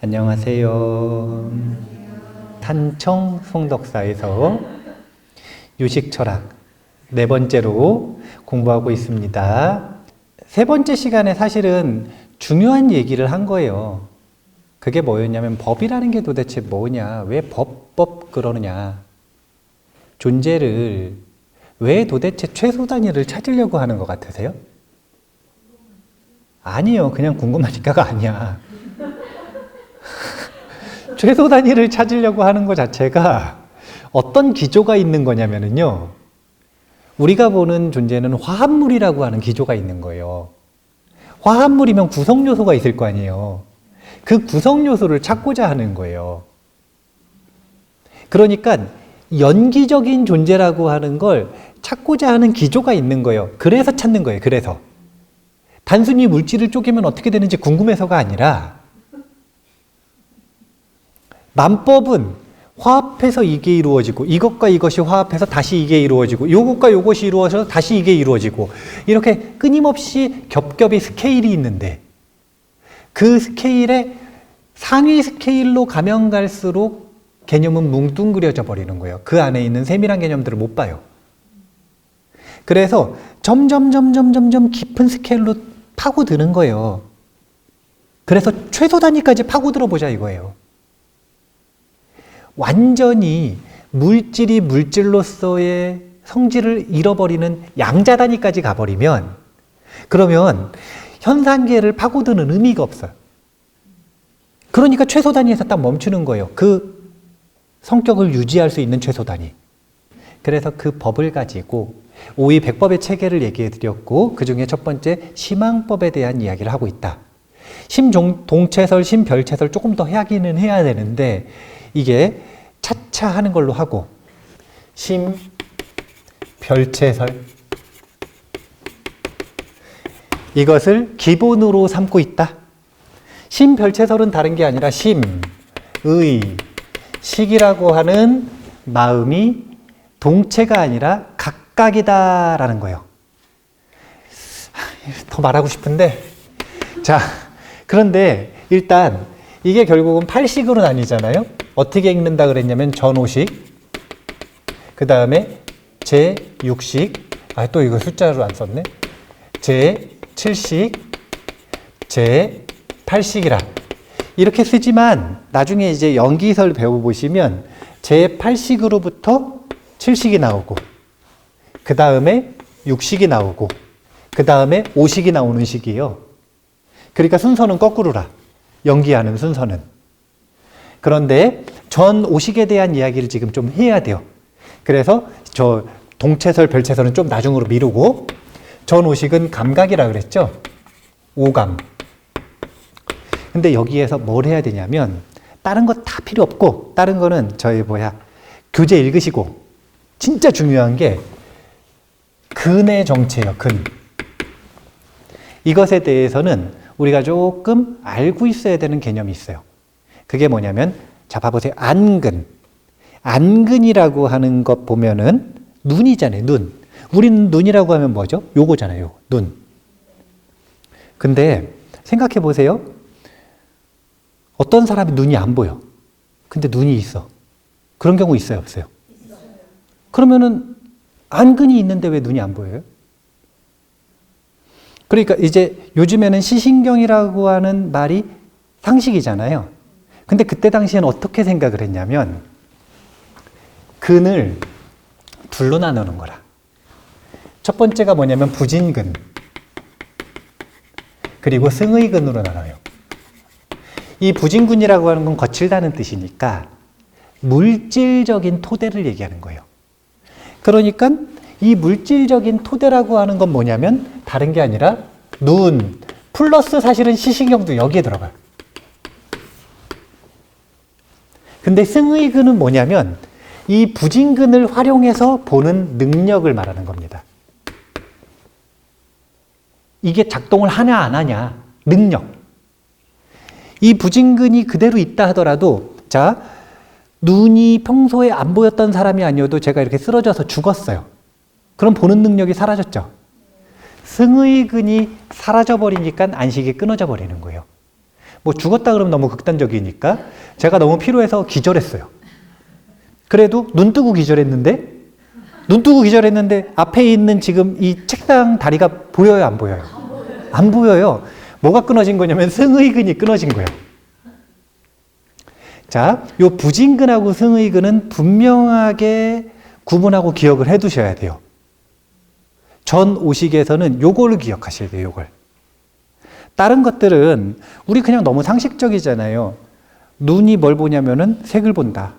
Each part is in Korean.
안녕하세요. 탄청 송덕사에서 유식철학 네 번째로 공부하고 있습니다. 세 번째 시간에 사실은 중요한 얘기를 한 거예요. 그게 뭐였냐면 법이라는 게 도대체 뭐냐, 왜 법 그러느냐, 존재를 왜 도대체 최소 단위를 찾으려고 하는 것 같으세요? 아니요, 그냥 궁금하니까가 아니야. 최소 단위를 찾으려고 하는 것 자체가 어떤 기조가 있는 거냐면요, 우리가 보는 존재는 화합물이라고 하는 기조가 있는 거예요. 화합물이면 구성 요소가 있을 거 아니에요. 그 구성 요소를 찾고자 하는 거예요. 그러니까 연기적인 존재라고 하는 걸 찾고자 하는 기조가 있는 거예요. 그래서 찾는 거예요. 그래서 단순히 물질을 쪼개면 어떻게 되는지 궁금해서가 아니라, 만법은 화합해서 이게 이루어지고, 이것과 이것이 화합해서 다시 이게 이루어지고, 요것과 요것이 이루어져서 다시 이게 이루어지고, 이렇게 끊임없이 겹겹이 스케일이 있는데, 그 스케일에 상위 스케일로 가면 갈수록 개념은 뭉뚱그려져 버리는 거예요. 그 안에 있는 세밀한 개념들을 못 봐요. 그래서 점점 깊은 스케일로 파고드는 거예요. 그래서 최소 단위까지 파고들어 보자 이거예요. 완전히 물질이 물질로서의 성질을 잃어버리는 양자 단위까지 가버리면, 그러면 현상계를 파고드는 의미가 없어요. 그러니까 최소 단위에서 딱 멈추는 거예요. 그 성격을 유지할 수 있는 최소 단위. 그래서 그 법을 가지고 오이백법의 체계를 얘기해 드렸고, 그 중에 첫 번째 심항법에 대한 이야기를 하고 있다. 심동체설, 심별체설 조금 더 하기는 해야 되는데, 이게 차차 하는 걸로 하고, 심별체설, 이것을 기본으로 삼고 있다. 심별체설은 다른 게 아니라 심, 의, 식이라고 하는 마음이 동체가 아니라 각각이다라는 거예요. 더 말하고 싶은데, 자, 그런데 일단 이게 결국은 8식으로 나뉘잖아요. 어떻게 읽는다 그랬냐면 전오식, 그 다음에 제6식, 또 이거 숫자로 안 썼네. 제7식, 제8식이라 이렇게 쓰지만, 나중에 이제 연기설 배워보시면 제8식으로부터 7식이 나오고, 그 다음에 6식이 나오고, 그 다음에 5식이 나오는 식이에요. 그러니까 순서는 거꾸로라. 연기하는 순서는. 그런데 전 5식에 대한 이야기를 지금 좀 해야 돼요. 그래서 저 동체설, 별체설은 좀 나중으로 미루고, 전 5식은 감각이라 그랬죠. 오감. 근데 여기에서 뭘 해야 되냐면, 다른 거 다 필요 없고, 다른 거는 교재 읽으시고, 진짜 중요한 게 근의 정체예요. 근. 이것에 대해서는 우리가 조금 알고 있어야 되는 개념이 있어요. 그게 뭐냐면, 자, 봐보세요. 안근. 안근이라고 하는 것 보면은 눈이잖아요. 눈. 우리는 눈이라고 하면 뭐죠? 요거잖아요. 눈. 근데 생각해 보세요. 어떤 사람이 눈이 안 보여. 근데 눈이 있어. 그런 경우 있어요? 없어요? 그러면은 안근이 있는데 왜 눈이 안 보여요? 그러니까 이제 요즘에는 시신경이라고 하는 말이 상식이잖아요. 근데 그때 당시에는 어떻게 생각을 했냐면, 근을 둘로 나누는 거라. 첫 번째가 뭐냐면 부진근, 그리고 승의근으로 나눠요. 이 부진근이라고 하는 건 거칠다는 뜻이니까 물질적인 토대를 얘기하는 거예요. 그러니까 이 물질적인 토대라고 하는 건 뭐냐면 다른 게 아니라 눈 플러스 사실은 시신경도 여기에 들어가요. 근데 승의근은 뭐냐면 이 부진근을 활용해서 보는 능력을 말하는 겁니다. 이게 작동을 하냐 안 하냐, 능력. 이 부진근이 그대로 있다 하더라도, 자, 눈이 평소에 안 보였던 사람이 아니어도 제가 이렇게 쓰러져서 죽었어요. 그럼 보는 능력이 사라졌죠. 승의근이 사라져버리니까 안식이 끊어져 버리는 거예요. 뭐 죽었다 그러면 너무 극단적이니까 제가 너무 피로해서 기절했어요. 그래도 눈 뜨고 기절했는데 앞에 있는 지금 이 책상 다리가 보여요, 안 보여요? 안 보여요. 뭐가 끊어진 거냐면 승의근이 끊어진 거예요. 자, 요 부진근하고 승의근은 분명하게 구분하고 기억을 해 두셔야 돼요. 전 오식에서는 요걸 기억하셔야 돼요, 요걸. 다른 것들은 우리 그냥 너무 상식적이잖아요. 눈이 뭘 보냐면은 색을 본다.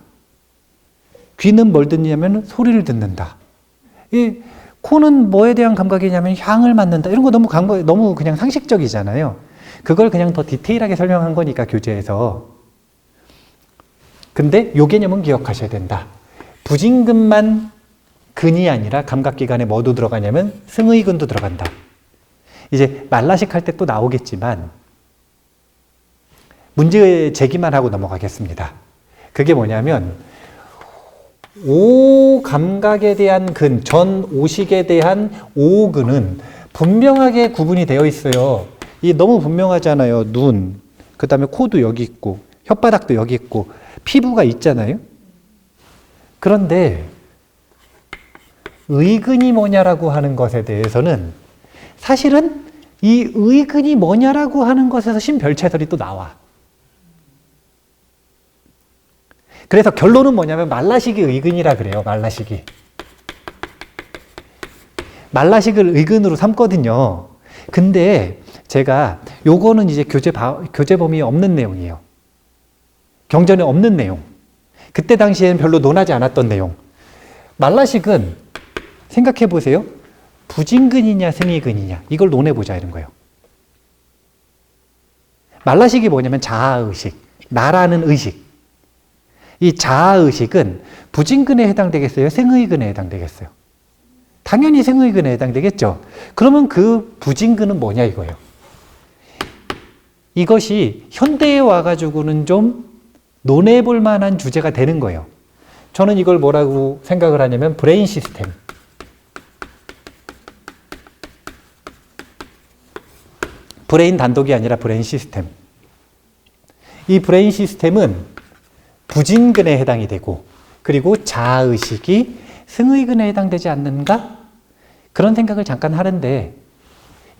귀는 뭘 듣냐면 소리를 듣는다. 이 코는 뭐에 대한 감각이냐면 향을 맡는다. 이런 거 너무 그냥 상식적이잖아요. 그걸 그냥 더 디테일하게 설명한 거니까 교재에서. 근데 요 개념은 기억하셔야 된다. 부진근만 근이 아니라 감각기관에 뭐도 들어가냐면 승의근도 들어간다. 이제 말라식 할 때 또 나오겠지만 문제 제기만 하고 넘어가겠습니다. 그게 뭐냐면 오 감각에 대한 근, 전 오식에 대한 오근은 분명하게 구분이 되어 있어요. 이 너무 분명하잖아요. 눈, 그 다음에 코도 여기 있고 혓바닥도 여기 있고 피부가 있잖아요. 그런데 의근이 뭐냐라고 하는 것에 대해서는 사실은 이 의근이 뭐냐라고 하는 것에서 신별체설이 또 나와. 그래서 결론은 뭐냐면 말라식이 의근이라 그래요. 말라식을 의근으로 삼거든요. 근데 제가 요거는 이제 교재 범위에 없는 내용이에요. 경전에 없는 내용. 그때 당시에는 별로 논하지 않았던 내용. 말라식은 생각해 보세요. 부진근이냐 승의근이냐 이걸 논해보자 이런 거예요. 말라식이 뭐냐면 자아의식, 나라는 의식. 이 자아의식은 부진근에 해당되겠어요? 승의근에 해당되겠어요? 당연히 승의근에 해당되겠죠. 그러면 그 부진근은 뭐냐 이거예요. 이것이 현대에 와가지고는 좀 논해볼 만한 주제가 되는 거예요. 저는 이걸 뭐라고 생각을 하냐면 브레인 시스템. 브레인 단독이 아니라 브레인 시스템. 이 브레인 시스템은 부진근에 해당이 되고 그리고 자아의식이 승의근에 해당되지 않는가? 그런 생각을 잠깐 하는데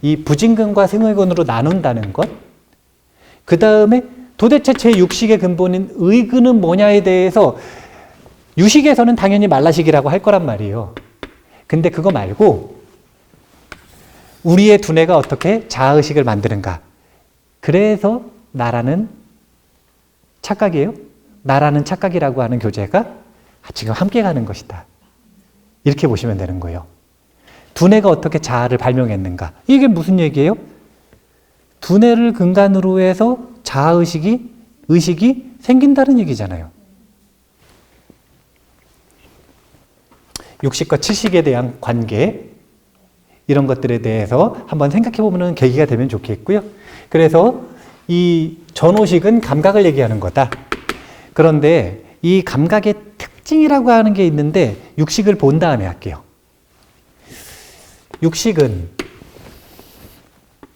이 부진근과 승의근으로 나눈다는 것, 그 다음에 도대체 제6식의 근본인 의근은 뭐냐에 대해서 유식에서는 당연히 말라식이라고 할 거란 말이에요. 근데 그거 말고 우리의 두뇌가 어떻게 자아의식을 만드는가. 그래서 나라는 착각이에요. 나라는 착각이라고 하는 교재가 지금 함께 가는 것이다. 이렇게 보시면 되는 거예요. 두뇌가 어떻게 자아를 발명했는가. 이게 무슨 얘기예요? 두뇌를 근간으로 해서 의식이 생긴다는 얘기잖아요. 육식과 칠식에 대한 관계, 이런 것들에 대해서 한번 생각해 보면 계기가 되면 좋겠고요. 그래서 이 전오식은 감각을 얘기하는 거다. 그런데 이 감각의 특징이라고 하는 게 있는데 육식을 본 다음에 할게요. 육식은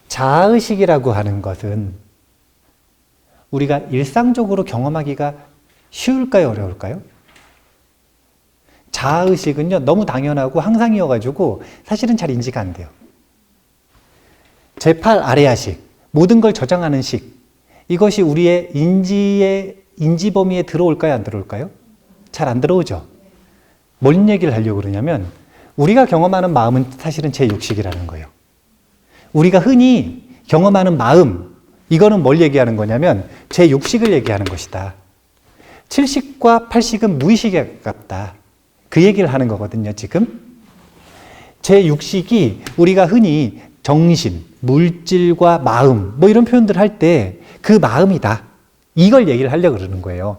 자아의식이라고 하는 것은 우리가 일상적으로 경험하기가 쉬울까요? 어려울까요? 자아의식은요, 너무 당연하고 항상이어가지고 사실은 잘 인지가 안 돼요. 제8 아레아식, 모든 걸 저장하는 식, 이것이 우리의 인지 범위에 들어올까요? 안 들어올까요? 잘 안 들어오죠. 뭔 얘기를 하려고 그러냐면 우리가 경험하는 마음은 사실은 제6식이라는 거예요. 우리가 흔히 경험하는 마음, 이거는 뭘 얘기하는 거냐면 제6식을 얘기하는 것이다. 7식과 8식은 무의식에 가깝다. 그 얘기를 하는 거거든요, 지금. 제6식이 우리가 흔히 정신, 물질과 마음, 뭐 이런 표현들 할 때 그 마음이다. 이걸 얘기를 하려고 그러는 거예요.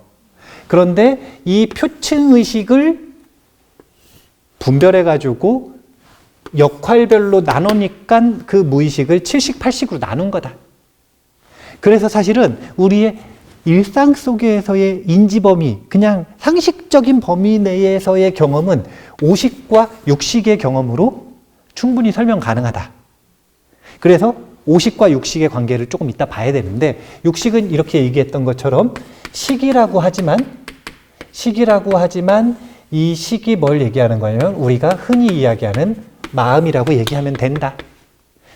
그런데 이 표층의식을 분별해가지고 역할별로 나누니까 그 무의식을 7식, 8식으로 나눈 거다. 그래서 사실은 우리의 일상 속에서의 인지 범위, 그냥 상식적인 범위 내에서의 경험은 5식과 6식의 경험으로 충분히 설명 가능하다. 그래서 오식과 육식의 관계를 조금 이따 봐야 되는데, 육식은 이렇게 얘기했던 것처럼 식이라고 하지만 이 식이 뭘 얘기하는 거냐면 우리가 흔히 이야기하는 마음이라고 얘기하면 된다.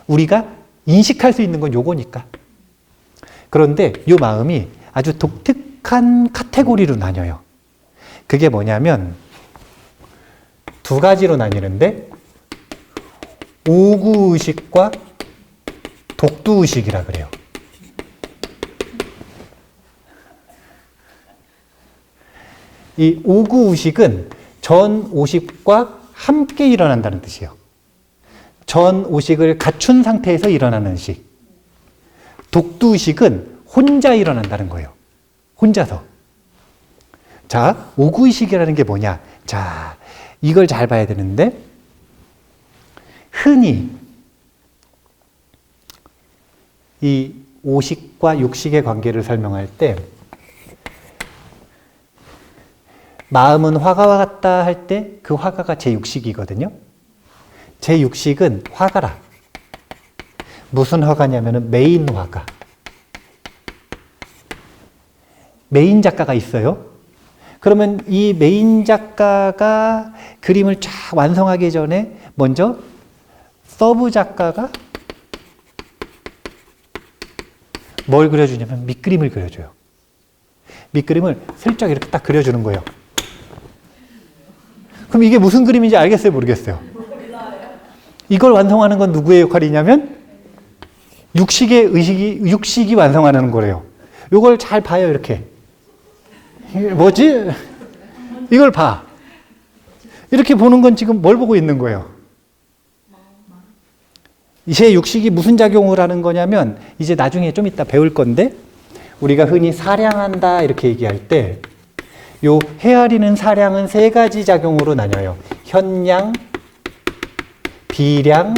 우리가 인식할 수 있는 건 요거니까. 그런데 이 마음이 아주 독특한 카테고리로 나뉘어요. 그게 뭐냐면 두 가지로 나뉘는데, 오구의식과 독두의식이라 그래요. 이 오구의식은 전오식과 함께 일어난다는 뜻이에요. 전오식을 갖춘 상태에서 일어나는 의식. 독두의식은 혼자 일어난다는 거예요. 혼자서. 자, 오구의식이라는 게 뭐냐? 자, 이걸 잘 봐야 되는데, 흔히 이 오식과 육식의 관계를 설명할 때, 마음은 화가와 같다 할 때 그 화가가 제6식이거든요. 제6식은 화가라. 무슨 화가냐면은 메인 화가. 메인 작가가 있어요. 그러면 이 메인 작가가 그림을 쫙 완성하기 전에 먼저 서브 작가가 뭘 그려주냐면 밑그림을 그려줘요. 밑그림을 슬쩍 이렇게 딱 그려주는 거예요. 그럼 이게 무슨 그림인지 알겠어요? 모르겠어요? 이걸 완성하는 건 누구의 역할이냐면 육식이 완성하는 거래요. 이걸 잘 봐요. 이렇게. 뭐지? 이걸 봐. 이렇게 보는 건 지금 뭘 보고 있는 거예요? 이제 육식이 무슨 작용을 하는 거냐면, 이제 나중에 좀 이따 배울 건데, 우리가 흔히 사량한다 이렇게 얘기할 때, 요 헤아리는 사량은 세 가지 작용으로 나뉘어요. 현량, 비량,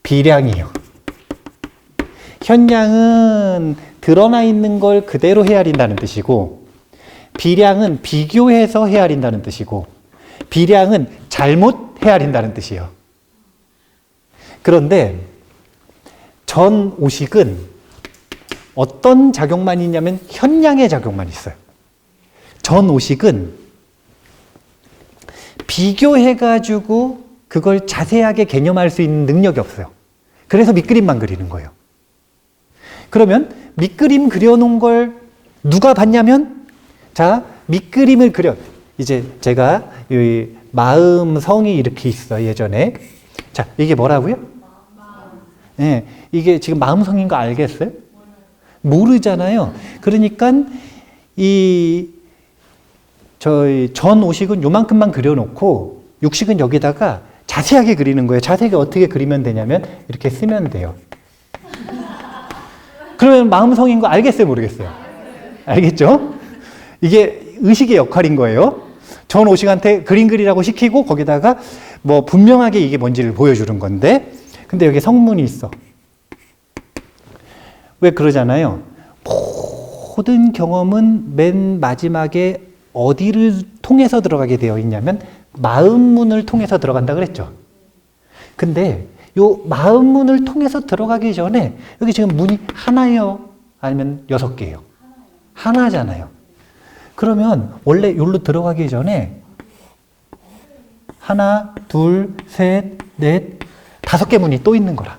비량이에요. 현량은 드러나 있는 걸 그대로 헤아린다는 뜻이고, 비량은 비교해서 헤아린다는 뜻이고, 비량은 잘못 헤아린다는 뜻이에요. 그런데 전오식은 어떤 작용만 있냐면 현량의 작용만 있어요. 전오식은 비교해가지고 그걸 자세하게 개념할 수 있는 능력이 없어요. 그래서 밑그림만 그리는 거예요. 그러면 밑그림 그려놓은 걸 누가 봤냐면, 자, 밑그림을 이제 제가 이 마음 성이 이렇게 있어, 예전에. 자, 이게 뭐라고요? 네, 이게 지금 마음성인 거 알겠어요? 모르잖아요. 그러니까 저희 전오식은 요만큼만 그려놓고 육식은 여기다가 자세하게 그리는 거예요. 자세하게 어떻게 그리면 되냐면 이렇게 쓰면 돼요. 그러면 마음성인 거 알겠어요? 모르겠어요? 알겠죠? 이게 의식의 역할인 거예요. 전오식한테 그림 그리라고 시키고 거기다가 뭐 분명하게 이게 뭔지를 보여주는 건데, 근데 여기 성문이 있어. 왜 그러잖아요. 모든 경험은 맨 마지막에 어디를 통해서 들어가게 되어 있냐면 마음문을 통해서 들어간다 그랬죠. 근데 요 마음문을 통해서 들어가기 전에 여기 지금 문이 하나예요? 아니면 6개예요? 하나잖아요. 그러면 원래 여기로 들어가기 전에 하나, 둘, 셋, 넷, 5개 문이 또 있는 거라.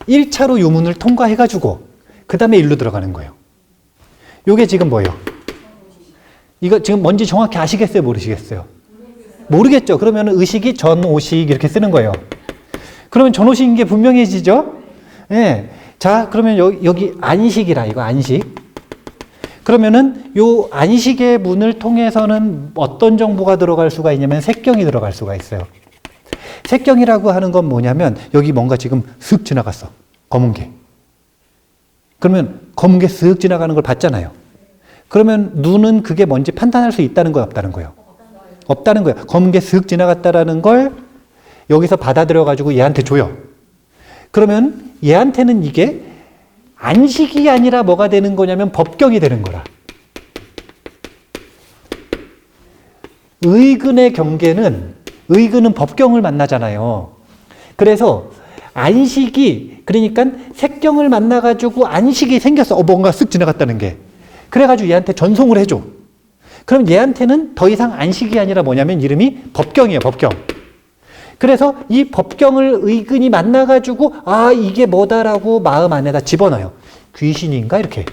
1차로 요 문을 통과해가지고 그 다음에 일로 들어가는 거예요. 요게 지금 뭐예요? 이거 지금 뭔지 정확히 아시겠어요? 모르시겠어요? 모르겠죠? 그러면 의식이 전오식 이렇게 쓰는 거예요. 그러면 전오식인 게 분명해지죠? 네. 자, 그러면 여기 안식이라, 이거 안식. 그러면은 요 안식의 문을 통해서는 어떤 정보가 들어갈 수가 있냐면 색경이 들어갈 수가 있어요. 색경이라고 하는 건 뭐냐면 여기 뭔가 지금 슥 지나갔어. 검은 게. 그러면 검은 게 슥 지나가는 걸 봤잖아요. 그러면 눈은 그게 뭔지 판단할 수 있다는 거예요? 없다는 거예요? 없다는 거예요. 검은 게 슥 지나갔다라는 걸 여기서 받아들여가지고 얘한테 줘요. 그러면 얘한테는 이게 안식이 아니라 뭐가 되는 거냐면 법경이 되는 거라. 의근의 경계는, 의근은 법경을 만나잖아요. 그래서 안식이, 그러니까 색경을 만나가지고 안식이 생겼어. 뭔가 쓱 지나갔다는 게. 그래가지고 얘한테 전송을 해줘. 그럼 얘한테는 더 이상 안식이 아니라 뭐냐면 이름이 법경이에요, 법경. 그래서 이 법경을 의근이 만나가지고 아, 이게 뭐다라고 마음 안에다 집어넣어요. 귀신인가? 이렇게.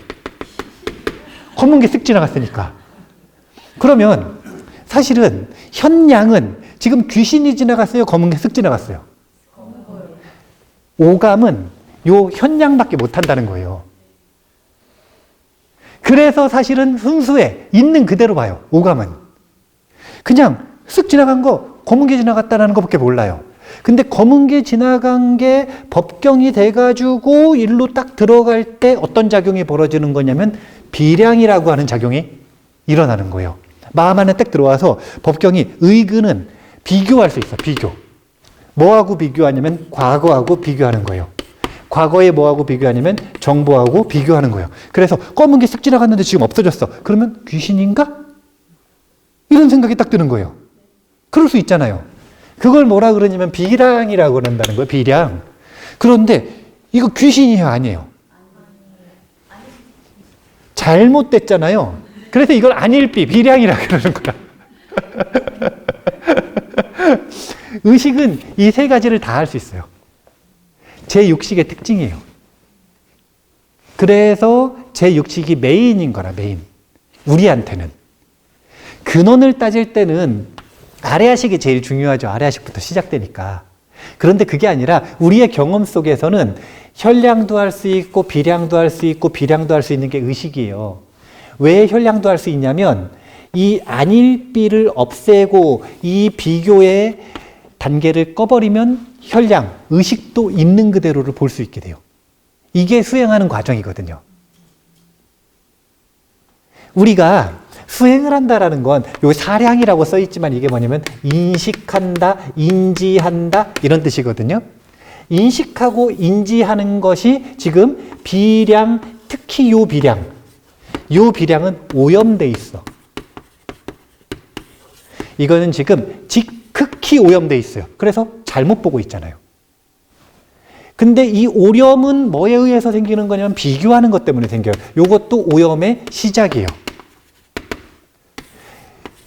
검은 게 쓱 지나갔으니까. 그러면 사실은 현양은 지금 귀신이 지나갔어요? 검은 게 쓱 지나갔어요? 오감은 요 현양밖에 못한다는 거예요. 그래서 사실은 순수해. 있는 그대로 봐요. 오감은. 그냥 쓱 지나간 거, 검은 게 지나갔다는 것밖에 몰라요. 근데 검은 게 지나간 게 법경이 돼가지고 일로 딱 들어갈 때 어떤 작용이 벌어지는 거냐면 비량이라고 하는 작용이 일어나는 거예요. 마음 안에 딱 들어와서 법경이 의근은 비교할 수 있어. 비교. 뭐하고 비교하냐면 과거하고 비교하는 거예요. 과거에 뭐하고 비교하냐면 정보하고 비교하는 거예요. 그래서 검은 게 쓱 지나갔는데 지금 없어졌어. 그러면 귀신인가? 이런 생각이 딱 드는 거예요. 그럴 수 있잖아요. 그걸 뭐라 그러냐면 비량이라고 그런다는 거예요. 비량. 그런데 이거 귀신이에요? 아니에요? 잘못됐잖아요. 그래서 이걸 안일비, 비량이라고 그러는 거야. 의식은 이 세 가지를 다 할 수 있어요. 제6식의 특징이에요. 그래서 제6식이 메인인 거라, 메인. 우리한테는. 근원을 따질 때는 아레아식이 제일 중요하죠. 아레아식부터 시작되니까. 그런데 그게 아니라 우리의 경험 속에서는 혈량도 할 수 있고 비량도 할 수 있고 비량도 할 수 있는 게 의식이에요. 왜 혈량도 할 수 있냐면 이 안일비를 없애고 이 비교의 단계를 꺼버리면 혈량, 의식도 있는 그대로를 볼 수 있게 돼요. 이게 수행하는 과정이거든요. 우리가 수행을 한다라는 건 요 사량이라고 써 있지만 이게 뭐냐면 인식한다, 인지한다 이런 뜻이거든요. 인식하고 인지하는 것이 지금 비량, 특히 요 비량. 요 비량은 오염돼 있어. 이거는 지금 극히 오염돼 있어요. 그래서 잘못 보고 있잖아요. 근데 이 오염은 뭐에 의해서 생기는 거냐면 비교하는 것 때문에 생겨요. 요것도 오염의 시작이에요.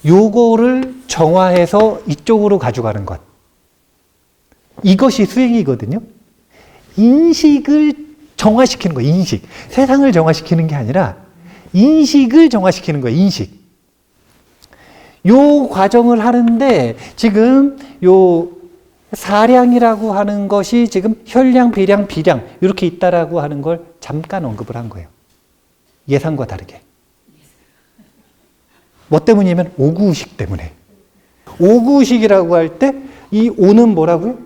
요거를 정화해서 이쪽으로 가져가는 것. 이것이 수행이거든요. 인식을 정화시키는 거예요. 인식. 세상을 정화시키는 게 아니라 인식을 정화시키는 거예요. 인식. 요 과정을 하는데 지금 요 사량이라고 하는 것이 지금 혈량, 비량, 비량 이렇게 있다라고 하는 걸 잠깐 언급을 한 거예요. 예상과 다르게. 뭐 때문이냐면 오구의식 때문에. 오구의식이라고 할 때 이 오는 뭐라고요?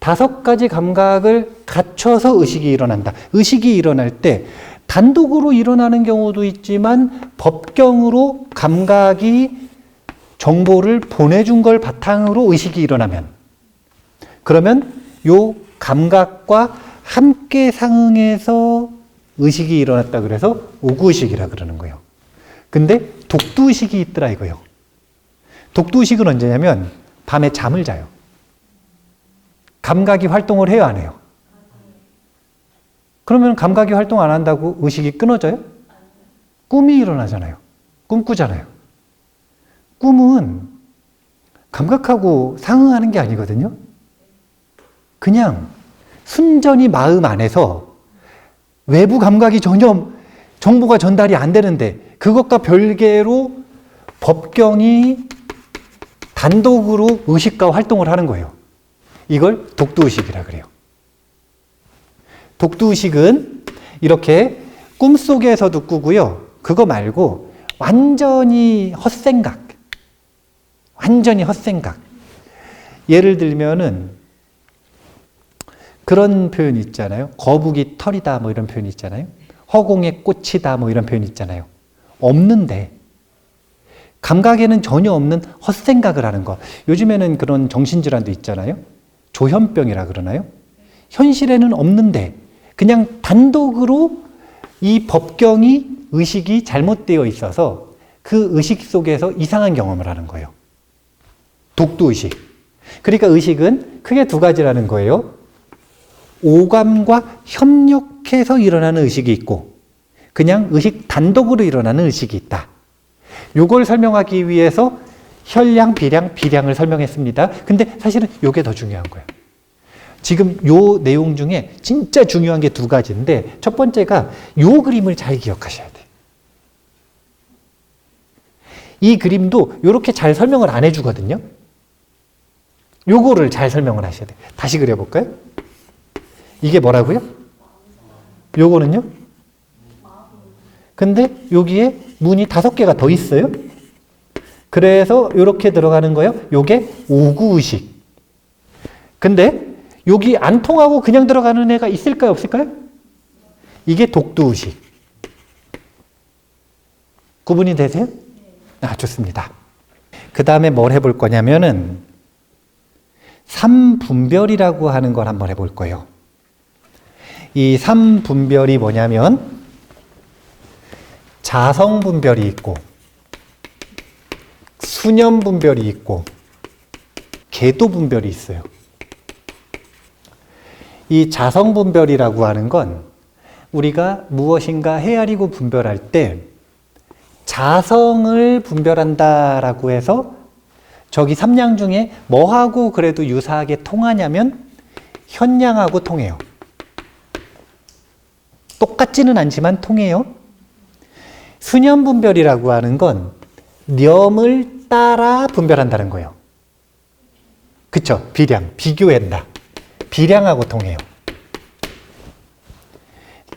5가지 감각을 갖춰서 의식이 일어난다. 의식이 일어날 때 단독으로 일어나는 경우도 있지만 법경으로 감각이 정보를 보내준 걸 바탕으로 의식이 일어나면 그러면 요 감각과 함께 상응해서 의식이 일어났다 그래서 오구의식이라 그러는 거예요. 근데 독두의식이 있더라 이거예요. 독두의식은 언제냐면 밤에 잠을 자요. 감각이 활동을 해요, 안 해요? 그러면 감각이 활동 안 한다고 의식이 끊어져요? 꿈이 일어나잖아요. 꿈꾸잖아요. 꿈은 감각하고 상응하는 게 아니거든요. 그냥 순전히 마음 안에서 외부 감각이 전혀 정보가 전달이 안 되는데 그것과 별개로 법경이 단독으로 의식과 활동을 하는 거예요. 이걸 독두의식이라 그래요. 독두의식은 이렇게 꿈속에서도 꾸고요. 그거 말고 완전히 헛생각. 완전히 헛생각. 예를 들면은 그런 표현 있잖아요. 거북이 털이다 뭐 이런 표현 있잖아요. 허공에 꽃이다 뭐 이런 표현 있잖아요. 없는데 감각에는 전혀 없는 헛생각을 하는 거. 요즘에는 그런 정신질환도 있잖아요. 조현병이라 그러나요? 현실에는 없는데 그냥 단독으로 이 법경이 의식이 잘못되어 있어서 그 의식 속에서 이상한 경험을 하는 거예요. 독두의식. 그러니까 의식은 크게 두 가지라는 거예요. 오감과 협력해서 일어나는 의식이 있고 그냥 의식 단독으로 일어나는 의식이 있다. 이걸 설명하기 위해서 혈량, 비량, 비량을 설명했습니다. 근데 사실은 이게 더 중요한 거예요. 지금 요 내용 중에 진짜 중요한 게 두 가지인데 첫 번째가 요 그림을 잘 기억하셔야 돼요. 이 그림도 이렇게 잘 설명을 안 해주거든요. 요거를 잘 설명을 하셔야 돼요. 다시 그려볼까요? 이게 뭐라고요? 요거는요? 근데 여기에 문이 5개가 더 있어요. 그래서 이렇게 들어가는 거예요. 요게 오구의식. 근데 여기 안 통하고 그냥 들어가는 애가 있을까요? 없을까요? 이게 독두의식. 구분이 되세요? 아, 좋습니다. 그 다음에 뭘 해볼 거냐면은 삼분별이라고 하는 걸 한번 해볼 거예요. 이 삼분별이 뭐냐면 자성분별이 있고 수념분별이 있고 궤도분별이 있어요. 이 자성분별이라고 하는 건 우리가 무엇인가 헤아리고 분별할 때 자성을 분별한다라고 해서 저기 3량 중에 뭐하고 그래도 유사하게 통하냐면 현량하고 통해요. 똑같지는 않지만 통해요. 수념분별이라고 하는 건 념을 따라 분별한다는 거예요. 그쵸? 비량, 비교한다. 비량하고 통해요.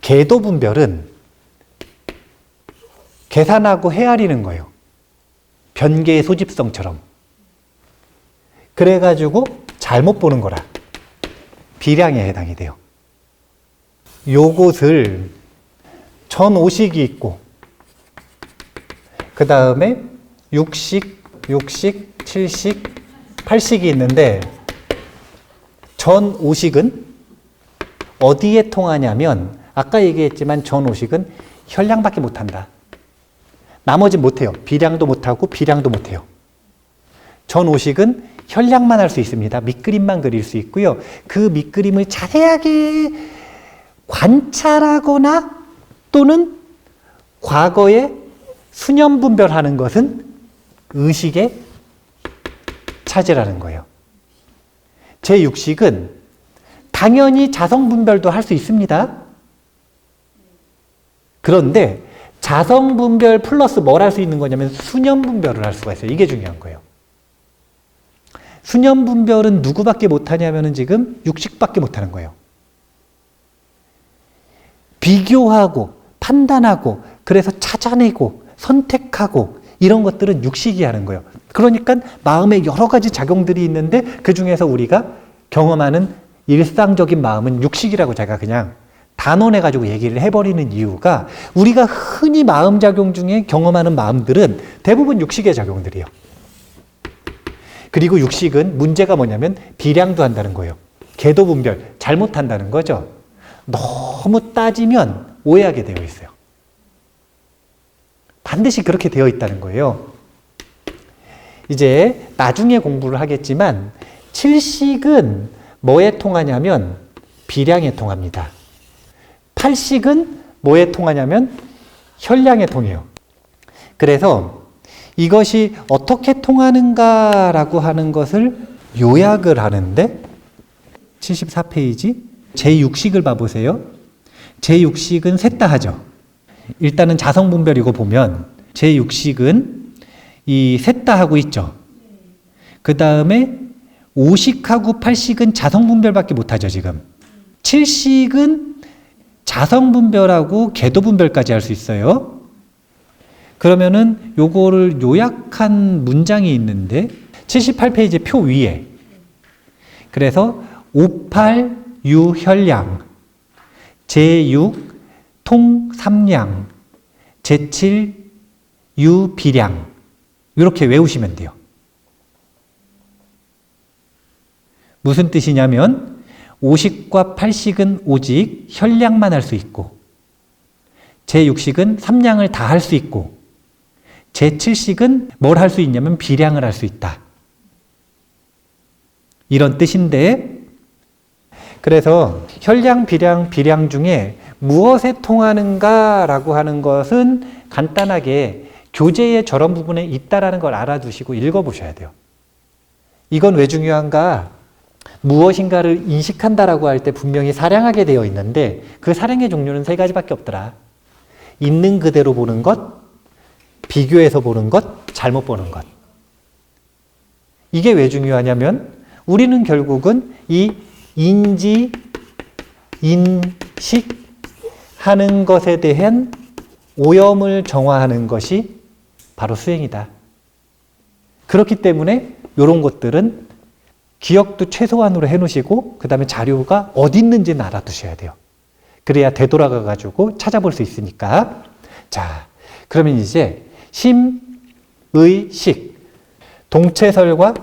궤도분별은 계산하고 헤아리는 거예요. 변계의 소집성처럼. 그래가지고 잘못 보는 거라. 비량에 해당이 돼요. 요것을 전오식이 있고 그 다음에 육식, 칠식, 팔식이 있는데 전오식은 어디에 통하냐면 아까 얘기했지만 전오식은 혈량밖에 못한다. 나머지 못해요. 비량도 못하고 비량도 못해요. 전오식은 혈량만 할 수 있습니다. 밑그림만 그릴 수 있고요. 그 밑그림을 자세하게 관찰하거나 또는 과거에 수념분별하는 것은 의식의 차지라는 거예요. 제6식은 당연히 자성분별도 할 수 있습니다. 그런데 자성분별 플러스 뭘 할 수 있는 거냐면 수념분별을 할 수가 있어요. 이게 중요한 거예요. 수념분별은 누구밖에 못하냐면 지금 육식밖에 못하는 거예요. 비교하고 판단하고 그래서 찾아내고 선택하고 이런 것들은 육식이 하는 거예요. 그러니까 마음에 여러 가지 작용들이 있는데 그 중에서 우리가 경험하는 일상적인 마음은 육식이라고 제가 그냥 단언해가지고 얘기를 해버리는 이유가 우리가 흔히 마음작용 중에 경험하는 마음들은 대부분 육식의 작용들이에요. 그리고 육식은 문제가 뭐냐면 비량도 한다는 거예요. 궤도분별 잘못한다는 거죠. 너무 따지면 오해하게 되어 있어요. 반드시 그렇게 되어 있다는 거예요. 이제 나중에 공부를 하겠지만 칠식은 뭐에 통하냐면 비량에 통합니다. 팔식은 뭐에 통하냐면 혈량에 통해요. 그래서 이것이 어떻게 통하는가라고 하는 것을 요약을 하는데 74페이지 제6식을 봐보세요. 제6식은 셋 다 하죠. 일단은 자성분별이고 보면 제6식은 이 셋 다 하고 있죠. 그 다음에 5식하고 8식은 자성분별밖에 못하죠 지금. 7식은 자성분별하고 궤도분별까지 할 수 있어요. 그러면은 요거를 요약한 문장이 있는데 78페이지 표 위에 그래서 58 유혈량, 제6 통삼량, 제7 유비량 이렇게 외우시면 돼요. 무슨 뜻이냐면 5식과 8식은 오직 혈량만 할 수 있고 제6식은 3량을 다 할 수 있고 제7식은 뭘 할 수 있냐면 비량을 할 수 있다. 이런 뜻인데, 그래서 혈량, 비량, 비량 중에 무엇에 통하는가라고 하는 것은 간단하게 교재의 저런 부분에 있다라는 걸 알아두시고 읽어보셔야 돼요. 이건 왜 중요한가? 무엇인가를 인식한다라고 할 때 분명히 사량하게 되어 있는데 그 사량의 종류는 세 가지밖에 없더라. 있는 그대로 보는 것, 비교해서 보는 것, 잘못 보는 것. 이게 왜 중요하냐면 우리는 결국은 이 인지, 인식하는 것에 대한 오염을 정화하는 것이 바로 수행이다. 그렇기 때문에 이런 것들은 기억도 최소한으로 해놓으시고 그 다음에 자료가 어디 있는지는 알아두셔야 돼요. 그래야 되돌아가 가지고 찾아볼 수 있으니까. 자, 그러면 이제 심, 의, 식, 동체설과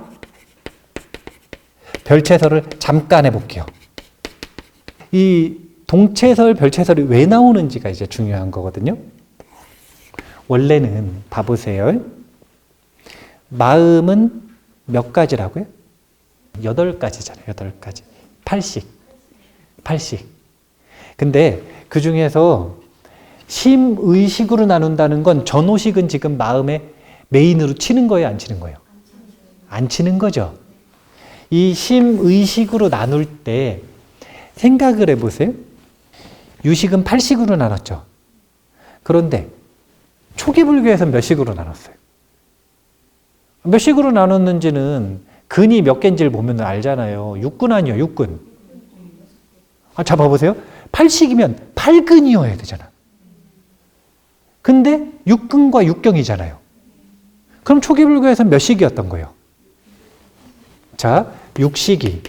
별체설을 잠깐 해볼게요. 이 동체설, 별체설이 왜 나오는지가 이제 중요한 거거든요. 원래는 봐보세요. 마음은 몇 가지라고요? 8가지잖아요. 8가지. 팔식. 근데 그 중에서 심의식으로 나눈다는 건 전오식은 지금 마음에 메인으로 치는 거예요? 안 치는 거예요? 안 치는 거죠. 이 심의식으로 나눌 때 생각을 해보세요. 유식은 8식으로 나눴죠. 그런데 초기 불교에서는 몇 식으로 나눴어요? 몇 식으로 나눴는지는 근이 몇 개인지를 보면 알잖아요. 육근 아니요, 육근. 자, 봐보세요. 8식이면 8근이어야 되잖아. 근데 육근과 육경이잖아요. 그럼 초기 불교에서는 몇 식이었던 거예요? 자, 6식이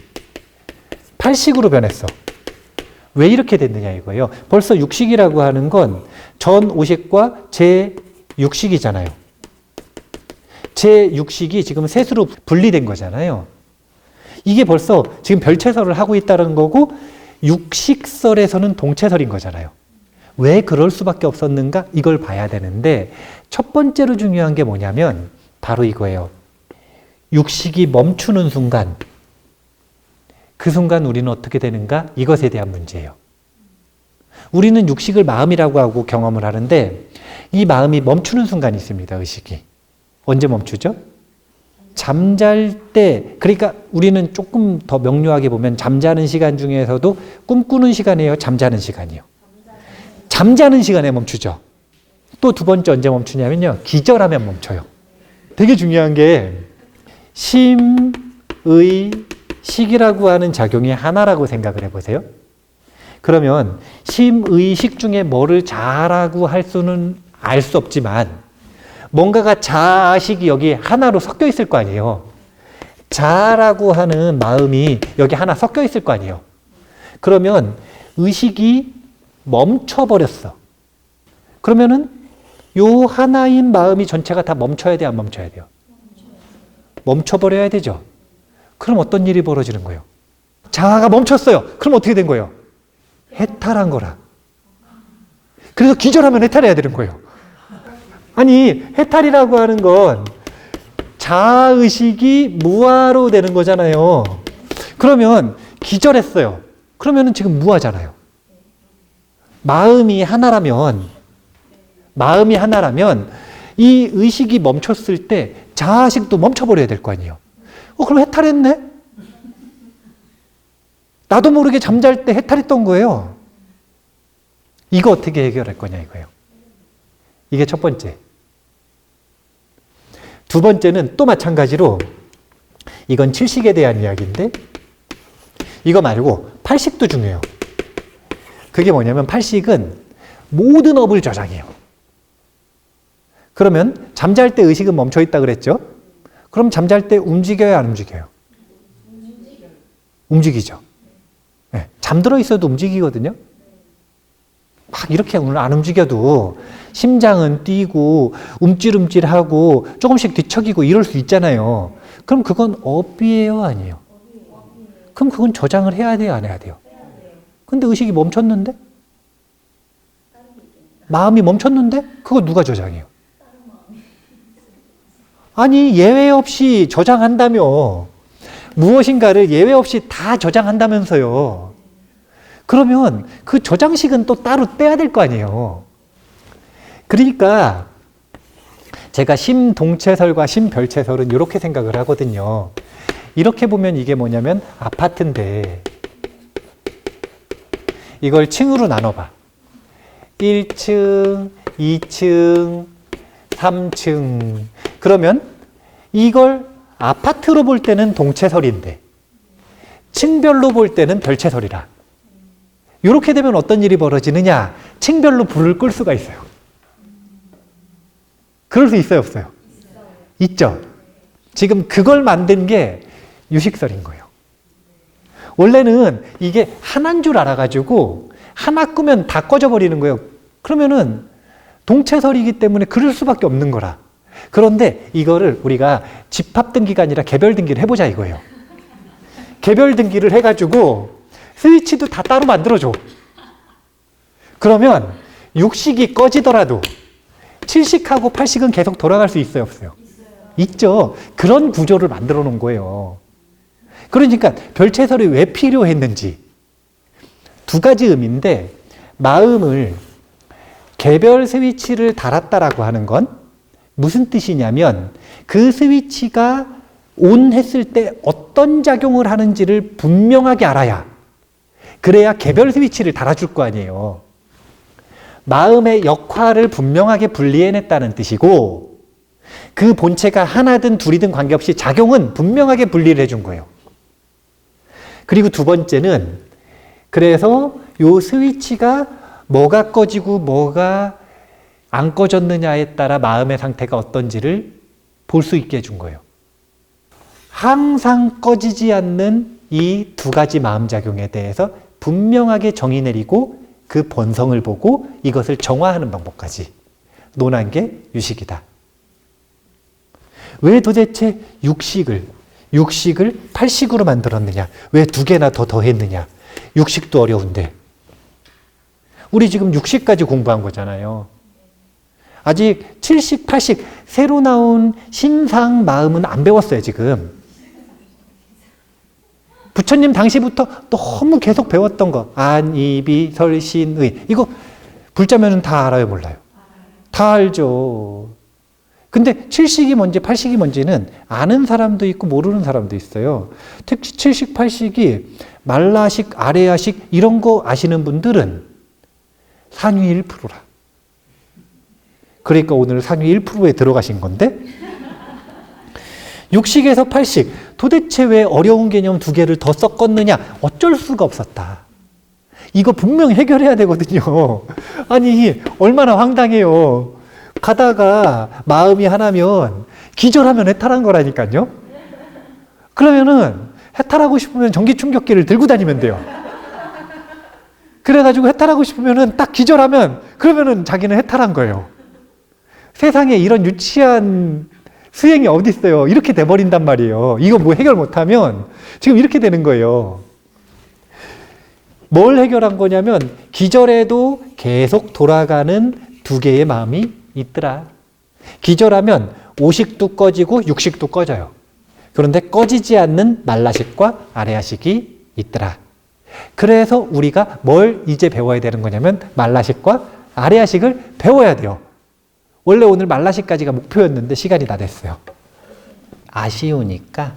8식으로 변했어. 왜 이렇게 됐느냐 이거예요. 벌써 6식이라고 하는 건 전 5식과 제 6식이잖아요. 제 6식이 지금 셋으로 분리된 거잖아요. 이게 벌써 지금 별체설을 하고 있다는 거고 6식설에서는 동체설인 거잖아요. 왜 그럴 수밖에 없었는가? 이걸 봐야 되는데 첫 번째로 중요한 게 뭐냐면 바로 이거예요. 6식이 멈추는 순간, 그 순간 우리는 어떻게 되는가? 이것에 대한 문제예요. 우리는 6식을 마음이라고 하고 경험을 하는데 이 마음이 멈추는 순간이 있습니다. 의식이. 언제 멈추죠? 잠잘 때, 그러니까 우리는 조금 더 명료하게 보면 잠자는 시간 중에서도 꿈꾸는 시간이에요? 잠자는 시간이에요? 잠자는 시간에 멈추죠. 또 두 번째 언제 멈추냐면요. 기절하면 멈춰요. 되게 중요한 게 심, 의, 식이라고 하는 작용이 하나라고 생각을 해보세요. 그러면 심, 의, 식 중에 뭐를 자라고 할 수는 알 수 없지만 뭔가가 자식이 여기 하나로 섞여 있을 거 아니에요. 자라고 하는 마음이 여기 하나 섞여 있을 거 아니에요. 그러면 의식이 멈춰버렸어. 그러면은 요 하나인 마음이 전체가 다 멈춰야 돼, 안 멈춰야 돼요? 멈춰버려야 되죠. 그럼 어떤 일이 벌어지는 거예요? 자아가 멈췄어요. 그럼 어떻게 된 거예요? 해탈한 거라. 그래서 기절하면 해탈해야 되는 거예요. 아니, 해탈이라고 하는 건 자아의식이 무아로 되는 거잖아요. 그러면 기절했어요. 그러면은 지금 무아잖아요. 마음이 하나라면 이 의식이 멈췄을 때 자아식도 멈춰버려야 될 거 아니에요. 그럼 해탈했네? 나도 모르게 잠잘 때 해탈했던 거예요. 이거 어떻게 해결할 거냐 이거예요. 이게 첫 번째. 두 번째는 또 마찬가지로 이건 7식에 대한 이야기인데 이거 말고 8식도 중요해요. 그게 뭐냐면 8식은 모든 업을 저장해요. 그러면 잠잘 때 의식은 멈춰 있다 그랬죠? 그럼 잠잘 때 움직여요, 안 움직여요? 움직이죠. 네, 잠들어 있어도 움직이거든요. 막 이렇게 오늘 안 움직여도 심장은 뛰고 움찔움찔하고 조금씩 뒤척이고 이럴 수 있잖아요. 그럼 그건 업이에요, 아니에요? 그럼 그건 저장을 해야 돼요, 안 해야 돼요? 근데 의식이 멈췄는데? 마음이 멈췄는데? 그거 누가 저장해요? 아니, 예외 없이 저장한다며. 무엇인가를 예외 없이 다 저장한다면서요. 그러면 그 저장식은 또 따로 떼야 될 거 아니에요. 그러니까 제가 심동체설과 심별체설은 이렇게 생각을 하거든요. 이렇게 보면 이게 뭐냐면 아파트인데 이걸 층으로 나눠봐. 1층, 2층, 3층. 그러면 이걸 아파트로 볼 때는 동체설인데 층별로 볼 때는 별체설이라. 이렇게 되면 어떤 일이 벌어지느냐? 층별로 불을 끌 수가 있어요. 그럴 수 있어요, 없어요? 있죠. 지금 그걸 만든 게 유식설인 거예요. 원래는 이게 하나인 줄 알아가지고 하나 끄면 다 꺼져버리는 거예요. 그러면은 동체설이기 때문에 그럴 수밖에 없는 거라. 그런데 이거를 우리가 집합등기가 아니라 개별등기를 해보자 이거예요. 개별등기를 해가지고 스위치도 다 따로 만들어줘. 그러면 육식이 꺼지더라도 7식하고 8식은 계속 돌아갈 수 있어요, 없어요? 있죠. 그런 구조를 만들어 놓은 거예요. 그러니까 별체설이 왜 필요했는지 두 가지 의미인데, 마음을 개별 스위치를 달았다라고 하는 건 무슨 뜻이냐면 그 스위치가 온 했을 때 어떤 작용을 하는지를 분명하게 알아야, 그래야 개별 스위치를 달아줄 거 아니에요. 마음의 역할을 분명하게 분리해냈다는 뜻이고, 그 본체가 하나든 둘이든 관계없이 작용은 분명하게 분리를 해준 거예요. 그리고 두 번째는, 그래서 요 스위치가 뭐가 꺼지고 뭐가 안 꺼졌느냐에 따라 마음의 상태가 어떤지를 볼 수 있게 해준 거예요. 항상 꺼지지 않는 이 두 가지 마음작용에 대해서 분명하게 정의 내리고 그 본성을 보고 이것을 정화하는 방법까지 논한 게 유식이다. 왜 도대체 육식을 8식으로 만들었느냐? 왜 두 개나 더 더했느냐? 육식도 어려운데. 우리 지금 6식까지 공부한 거잖아요. 아직 7식, 8식 새로 나온 신상 마음은 안 배웠어요, 지금. 부처님 당시부터 너무 계속 배웠던 거. 안, 이, 비, 설, 신, 의. 이거 불자면은 다 알아요, 몰라요? 다 알죠. 근데 7식이 뭔지 8식이 뭔지는 아는 사람도 있고 모르는 사람도 있어요. 특히 7식, 8식이 말라식, 아레아식 이런 거 아시는 분들은 상위 1%라. 그러니까 오늘 상위 1%에 들어가신 건데, 6식에서 8식, 도대체 왜 어려운 개념 두 개를 더 섞었느냐? 어쩔 수가 없었다. 이거 분명히 해결해야 되거든요. 아니, 얼마나 황당해요. 가다가 마음이 하나면 기절하면 해탈한 거라니까요. 그러면은 해탈하고 싶으면 전기 충격기를 들고 다니면 돼요. 그래가지고 해탈하고 싶으면은 딱 기절하면, 그러면은 자기는 해탈한 거예요. 세상에 이런 유치한 수행이 어디 있어요. 이렇게 돼버린단 말이에요. 이거 뭐 해결 못하면 지금 이렇게 되는 거예요. 뭘 해결한 거냐면 기절해도 계속 돌아가는 두 개의 마음이 있더라. 기절하면 오식도 꺼지고 육식도 꺼져요. 그런데 꺼지지 않는 말라식과 아레아식이 있더라. 그래서 우리가 뭘 이제 배워야 되는 거냐면 말라식과 아레아식을 배워야 돼요. 원래 오늘 말라식까지가 목표였는데 시간이 다 됐어요. 아쉬우니까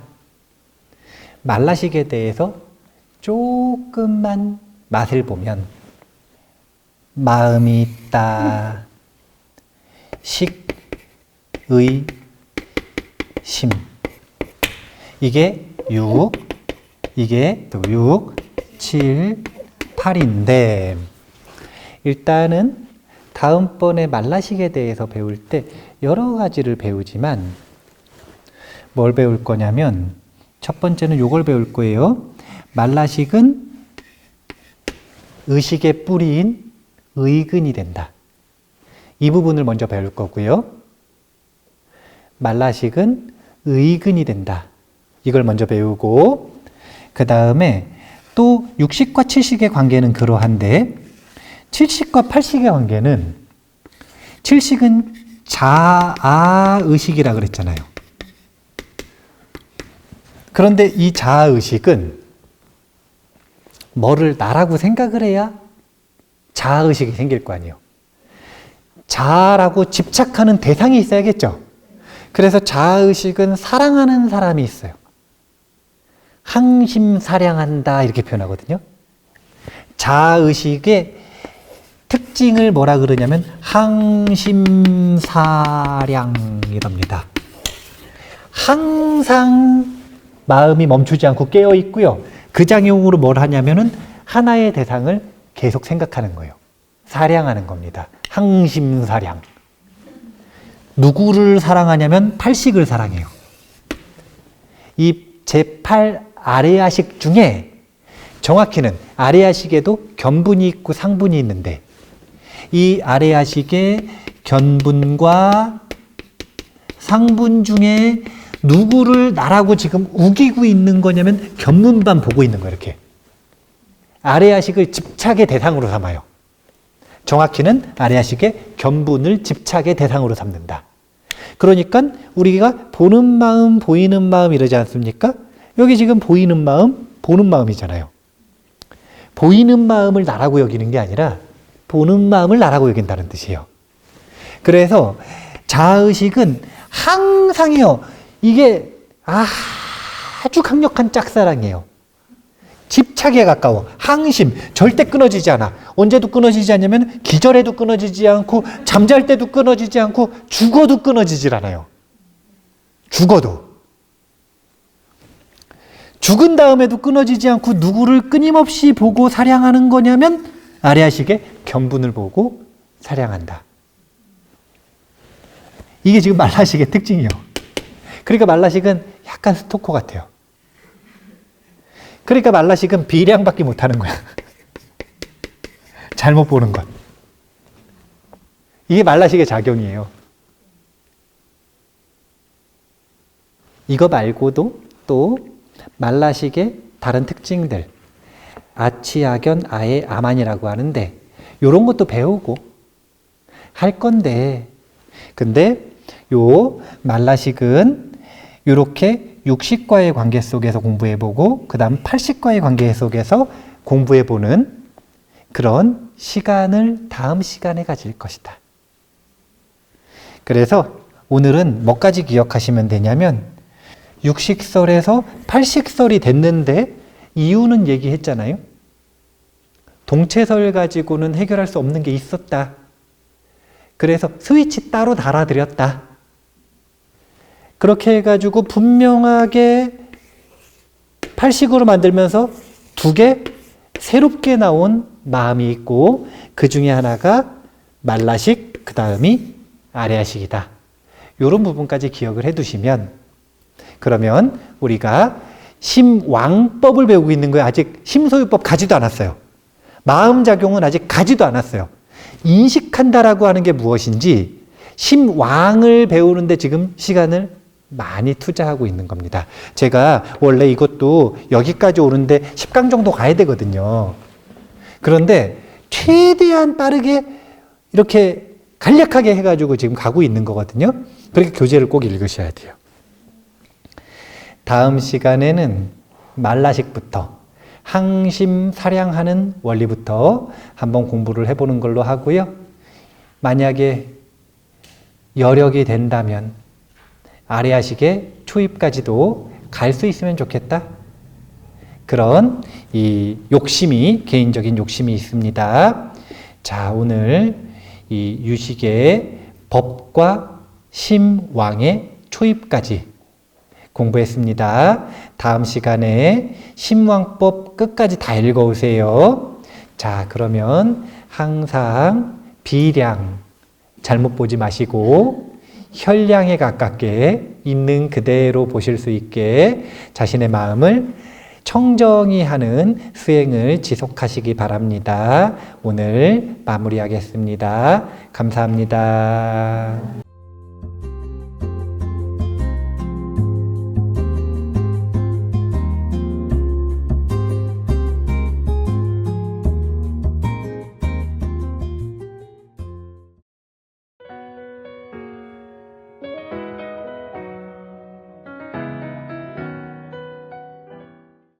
말라식에 대해서 조금만 맛을 보면, 마음이 있다. 식, 의, 심. 이게 6, 이게 또 6, 7, 8인데, 일단은 다음번에 말라식에 대해서 배울 때 여러 가지를 배우지만 뭘 배울 거냐면, 첫 번째는 요걸 배울 거예요. 말라식은 의식의 뿌리인 의근이 된다. 이 부분을 먼저 배울 거고요. 말라식은 의근이 된다. 이걸 먼저 배우고, 그 다음에 또 6식과 7식의 관계는 그러한데, 7식과 8식의 관계는, 7식은 자아의식이라 그랬잖아요. 그런데 이 자아의식은 뭐를 나라고 생각을 해야 자아의식이 생길 거 아니에요. 자아라고 집착하는 대상이 있어야겠죠. 그래서 자아의식은 사랑하는 사람이 있어요. 항심사량한다 이렇게 표현하거든요. 자아의식의 특징을 뭐라 그러냐면 항심사량이랍니다. 항상 마음이 멈추지 않고 깨어 있고요. 그 작용으로 뭘 하냐면은 하나의 대상을 계속 생각하는 거예요. 사량하는 겁니다. 항심사량. 누구를 사랑하냐면 팔식을 사랑해요. 이 제8 아레아식 중에 정확히는 아레아식에도 견분이 있고 상분이 있는데 이 아레아식의 견분과 상분 중에 누구를 나라고 지금 우기고 있는 거냐면 견분만 보고 있는 거예요. 이렇게 아레아식을 집착의 대상으로 삼아요. 정확히는 아레아식의 견분을 집착의 대상으로 삼는다. 그러니까 우리가 보는 마음, 보이는 마음 이러지 않습니까? 여기 지금 보이는 마음, 보는 마음이잖아요. 보이는 마음을 나라고 여기는 게 아니라 보는 마음을 나라고 여긴다는 뜻이에요. 그래서 자아의식은 항상이요. 이게 아주 강력한 짝사랑이에요. 집착에 가까워. 항심. 절대 끊어지지 않아. 언제도 끊어지지 않냐면 기절해도 끊어지지 않고 잠잘 때도 끊어지지 않고 죽어도 끊어지질 않아요. 죽어도. 죽은 다음에도 끊어지지 않고 누구를 끊임없이 보고 사랑하는 거냐면 아레아식의 견분을 보고 사랑한다. 이게 지금 말라식의 특징이에요. 그러니까 말라식은 약간 스토커 같아요. 그러니까 말라식은 비량밖에 못하는 거야. 잘못 보는 것. 이게 말라식의 작용이에요. 이거 말고도 또 말라식의 다른 특징들, 아치아견, 아에, 아만이라고 하는데 이런 것도 배우고 할 건데 근데 요 말라식은 이렇게 육식과의 관계 속에서 공부해보고 그 다음 팔식과의 관계 속에서 공부해보는 그런 시간을 다음 시간에 가질 것이다. 그래서 오늘은 뭐까지 기억하시면 되냐면 육식설에서 팔식설이 됐는데 이유는 얘기했잖아요. 동체설 가지고는 해결할 수 없는 게 있었다. 그래서 스위치 따로 달아드렸다. 그렇게 해가지고 분명하게 팔식으로 만들면서 두 개 새롭게 나온 마음이 있고 그 중에 하나가 말라식, 그 다음이 아레아식이다. 이런 부분까지 기억을 해두시면 그러면 우리가 심왕법을 배우고 있는 거예요. 아직 심소유법 가지도 않았어요. 마음작용은 아직 가지도 않았어요. 인식한다라고 하는 게 무엇인지 심왕을 배우는데 지금 시간을 많이 투자하고 있는 겁니다. 제가 원래 이것도 여기까지 오는데 10강 정도 가야 되거든요. 그런데 최대한 빠르게 이렇게 간략하게 해가지고 지금 가고 있는 거거든요. 그렇게 교재를 꼭 읽으셔야 돼요. 다음 시간에는 말라식부터 항심사량하는 원리부터 한번 공부를 해보는 걸로 하고요. 만약에 여력이 된다면 아레아식의 초입까지도 갈 수 있으면 좋겠다. 그런 이 욕심이, 개인적인 욕심이 있습니다. 자, 오늘 이 유식의 법과 심왕의 초입까지 공부했습니다. 다음 시간에 심왕법 끝까지 다 읽어오세요. 자, 그러면 항상 비량 잘못 보지 마시고 혈량에 가깝게 있는 그대로 보실 수 있게 자신의 마음을 청정히 하는 수행을 지속하시기 바랍니다. 오늘 마무리하겠습니다. 감사합니다.